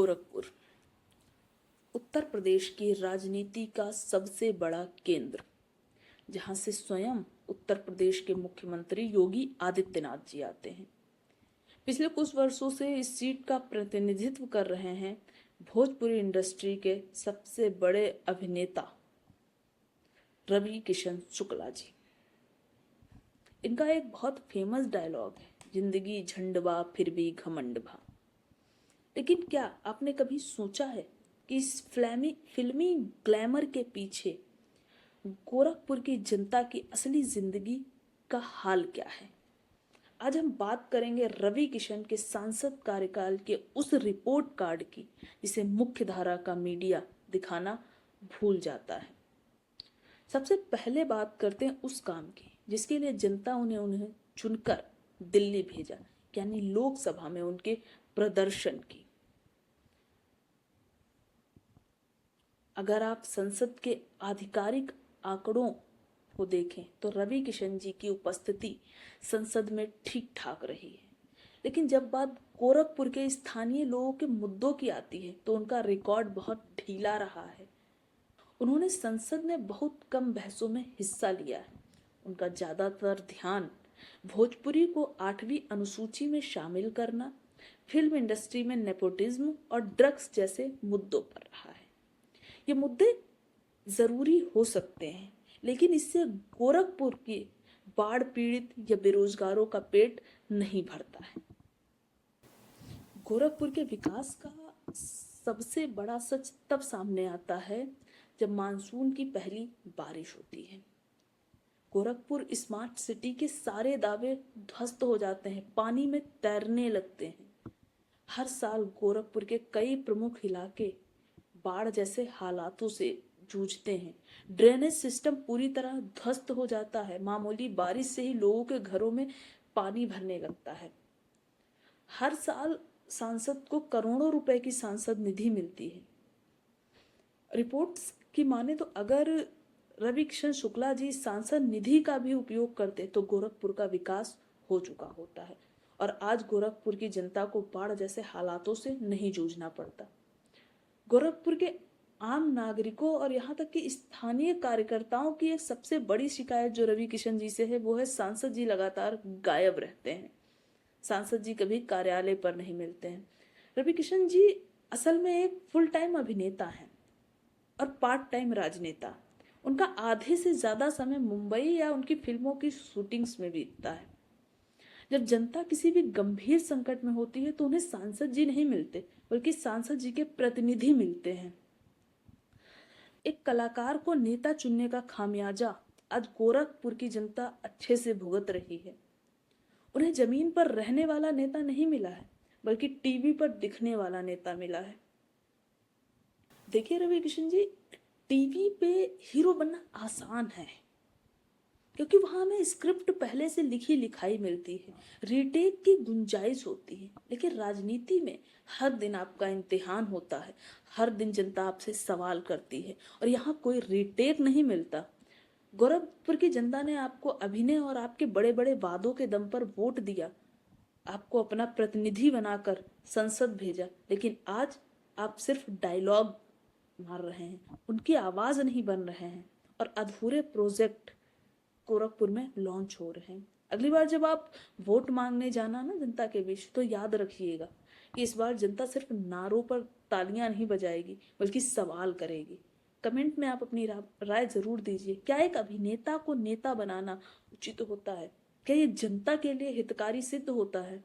गोरखपुर उत्तर प्रदेश की राजनीति का सबसे बड़ा केंद्र, जहां से स्वयं उत्तर प्रदेश के मुख्यमंत्री योगी आदित्यनाथ जी आते हैं। पिछले कुछ वर्षों से इस सीट का प्रतिनिधित्व कर रहे हैं भोजपुरी इंडस्ट्री के सबसे बड़े अभिनेता रवि किशन शुक्ला जी। इनका एक बहुत फेमस डायलॉग है, जिंदगी झंडवा फिर भी घमंड भा। लेकिन क्या आपने कभी सोचा है कि इस फिल्मी ग्लैमर के पीछे गोरखपुर की जनता की असली जिंदगी का हाल क्या है? आज हम बात करेंगे रवि किशन के सांसद कार्यकाल के उस रिपोर्ट कार्ड की जिसे मुख्य धारा का मीडिया दिखाना भूल जाता है। सबसे पहले बात करते हैं उस काम की जिसके लिए जनता उन्हें चुनकर दिल्ली भेजा, यानी लोकसभा में उनके प्रदर्शन की। अगर आप संसद के आधिकारिक आंकड़ों को देखें तो रवि किशन जी की उपस्थिति संसद में ठीक ठाक रही है, लेकिन जब बात गोरखपुर के स्थानीय लोगों के मुद्दों की आती है तो उनका रिकॉर्ड बहुत ढीला रहा है। उन्होंने संसद में बहुत कम बहसों में हिस्सा लिया है। उनका ज्यादातर ध्यान भोजपुरी को 8वीं अनुसूची में शामिल करना, फिल्म इंडस्ट्री में नेपोटिज्म और ड्रग्स जैसे मुद्दों पर रहा है। ये मुद्दे जरूरी हो सकते हैं, लेकिन इससे गोरखपुर के बाढ़ पीड़ित या बेरोजगारों का पेट नहीं भरता है। गोरखपुर के विकास का सबसे बड़ा सच तब सामने आता है जब मानसून की पहली बारिश होती है। गोरखपुर स्मार्ट सिटी के सारे दावे ध्वस्त हो जाते हैं, पानी में तैरने लगते हैं। हर साल गोरखपुर के कई प्रमुख इलाके बाढ़ जैसे हालातों से जूझते हैं। ड्रेनेज सिस्टम पूरी तरह ध्वस्त हो जाता है। मामूली बारिश से ही लोगों के घरों में पानी भरने लगता है। हर साल सांसद को करोड़ों रुपए की सांसद निधि मिलती है। रिपोर्ट्स की माने तो अगर रवि किशन शुक्ला जी सांसद निधि का भी उपयोग करते तो गोरखपुर का विकास हो चुका होता है और आज गोरखपुर की जनता को बाढ़ जैसे हालातों से नहीं जूझना पड़ता। गोरखपुर के आम नागरिकों और यहाँ तक कि स्थानीय कार्यकर्ताओं की एक सबसे बड़ी शिकायत जो रवि किशन जी से है वो है सांसद जी लगातार गायब रहते हैं। सांसद जी कभी कार्यालय पर नहीं मिलते हैं। रवि किशन जी असल में एक फुल टाइम अभिनेता हैं और पार्ट टाइम राजनेता। उनका आधे से ज्यादा समय मुंबई या उनकी फिल्मों की शूटिंग्स में बीतता है। जब जनता किसी भी गंभीर संकट में होती है तो उन्हें सांसद जी नहीं मिलते, बल्कि सांसद जी के प्रतिनिधि मिलते हैं। एक कलाकार को नेता चुनने का खामियाजा आज गोरखपुर की जनता अच्छे से भुगत रही है। उन्हें जमीन पर रहने वाला नेता नहीं मिला है, बल्कि टीवी पर दिखने वाला नेता मिला है। देखिए रवि किशन जी, टीवी पे हीरो बनना आसान है क्योंकि वहां हमें स्क्रिप्ट पहले से लिखी लिखाई मिलती है, रीटेक की गुंजाइश होती है। लेकिन राजनीति में हर दिन आपका इम्तिहान होता है, हर दिन जनता आपसे सवाल करती है और यहाँ कोई रीटेक नहीं मिलता। गोरखपुर की जनता ने आपको अभिनय और आपके बड़े बड़े वादों के दम पर वोट दिया, आपको अपना प्रतिनिधि बनाकर संसद भेजा, लेकिन आज आप सिर्फ डायलॉग मार रहे हैं, उनकी आवाज नहीं बन रहे हैं और अधूरे प्रोजेक्ट गोरखपुर में लॉन्च हो रहे हैं। अगली बार जब आप वोट मांगने जाना ना जनता के बीच तो याद रखिएगा कि इस बार जनता सिर्फ नारों पर तालियां नहीं बजाएगी बल्कि सवाल करेगी। कमेंट में आप अपनी राय जरूर दीजिए। क्या एक अभिनेता को नेता बनाना उचित होता है? क्या ये जनता के लिए हितकारी सिद्ध होता है?